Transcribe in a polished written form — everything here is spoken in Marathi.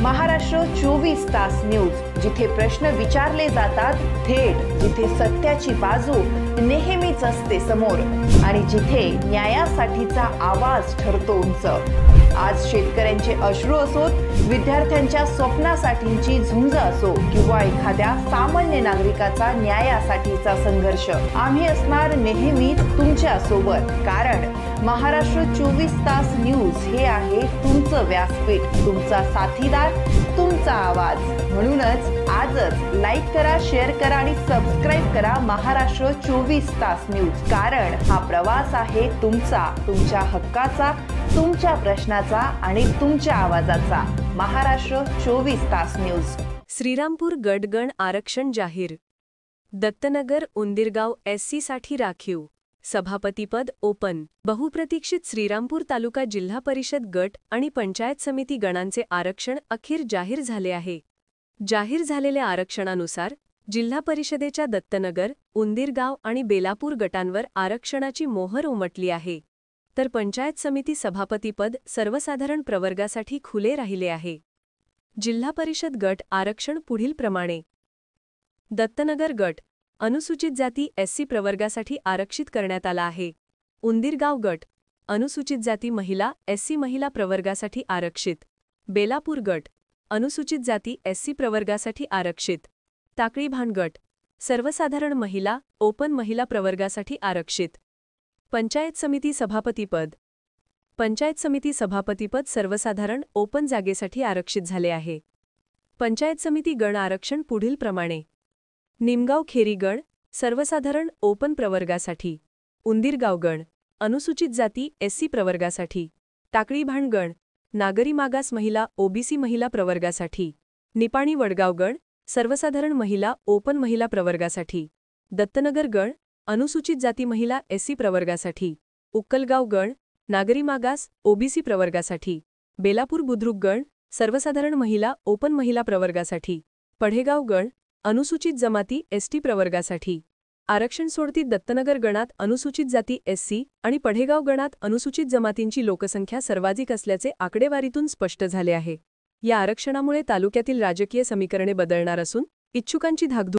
महाराष्ट्र 24 तास न्यूज, जिथे प्रश्न विचारले जातात थेट, जिथे सत्याची बाजू नेहमीच असते समोर आणि जिथे न्यायासाठीचा आवाज ठरतो उंच। आज शेतकऱ्यांचे अश्रू असोत, विद्यार्थ्यांच्या स्वप्नासाठीची झुंज असो किंवा एखाद्या सामान्य नागरिकाचा न्यायासाठीचा संघर्ष, आम्ही असणार नेहमी तुमच्या सोबत। कारण महाराष्ट्र 24 तास न्यूज हे आहे तुमचं व्यासपीठ, तुमचा साथीदार, तुमचा आवाज। म्हणूनच आजच लाईक करा, शेअर करा आणि सबस्क्राइब करा महाराष्ट्र 24 तास न्यूज। कारण हा प्रवास आहे तुमचा, तुमच्या हक्काचा, तुमच्या प्रश्नाचा आणि तुमच्या आवाजाचा। महाराष्ट्र 24 तास न्यूज। श्रीरामपूर गटगण आरक्षण जाहीर। दत्तनगर उंदीरगाव एससी साठी राखीव, सभापतीपद ओपन। बहुप्रतीक्षित श्रीरामपूर तालुका जिल्हा परिषद गट आणि पंचायत समिती गणांचे आरक्षण अखेर जाहीर झाले आहे। जाहीर झालेल्या आरक्षणानुसार जिल्हा परिषदेच्या दत्तनगर, उंदीरगाव आणि बेलापूर गटांवर आरक्षणाची मोहर उमटली आहे, तर पंचायत समिती सभापतीपद सर्वसाधारण प्रवर्गासाठी खुले राहिले आहे। जिल्हा परिषद गट आरक्षण पुढील प्रमाणे: दत्तनगर गट अनुसूचित जाती एससी प्रवर्गासाठी आरक्षित करण्यात आला आहे। उंदीरगाव गट अनुसूचित जाती महिला एससी महिला प्रवर्गासाठी आरक्षित। बेलापूर गट अनुसूचित जाती एससी प्रवर्गासाठी आरक्षित। टाकळीभान गट सर्वसाधारण महिला ओपन महिला प्रवर्गासाठी आरक्षित। पंचायत समिती सभापतीपद पंचायत समिती सभापतीपद सर्वसाधारण ओपन जागेसाठी आरक्षित झाले आहे। पंचायत समिती गण आरक्षण पुढील प्रमाणे: निमगाव खेरी गण सर्वसाधारण ओपन प्रवर्गासाठी। उंदीरगाव गण अनुसूचित जाती एससी प्रवर्गासाठी। टाकळीभान गण नागरी मागास महिला ओबीसी महिला प्रवर्गासाठी। निपाणी वडगाव गण सर्वसाधारण महिला ओपन महिला प्रवर्गासाठी। दत्तनगर गण अनुसूचित जाती महिला एससी प्रवर्गासाठी। उक्कलगाव गण नागरी मागास ओबीसी प्रवर्गासाठी। बेलापूर बुद्रुक गण सर्वसाधारण महिला ओपन महिला प्रवर्गासाठी। पढेगाव गण अनुसूचित जमाती एसटी प्रवर्गासाठी। आरक्षण सोडतीत दत्तनगर गणात अनुसूचित जाती एससी आणि पढेगाव गणात अनुसूचित जमातींची लोकसंख्या सर्वाधिक असल्याचे आकडेवारीतून स्पष्ट झाले आहे। या आरक्षणामुळे तालुक्यातील राजकीय समीकरणे बदलणार असून इच्छुकांची धाकधूक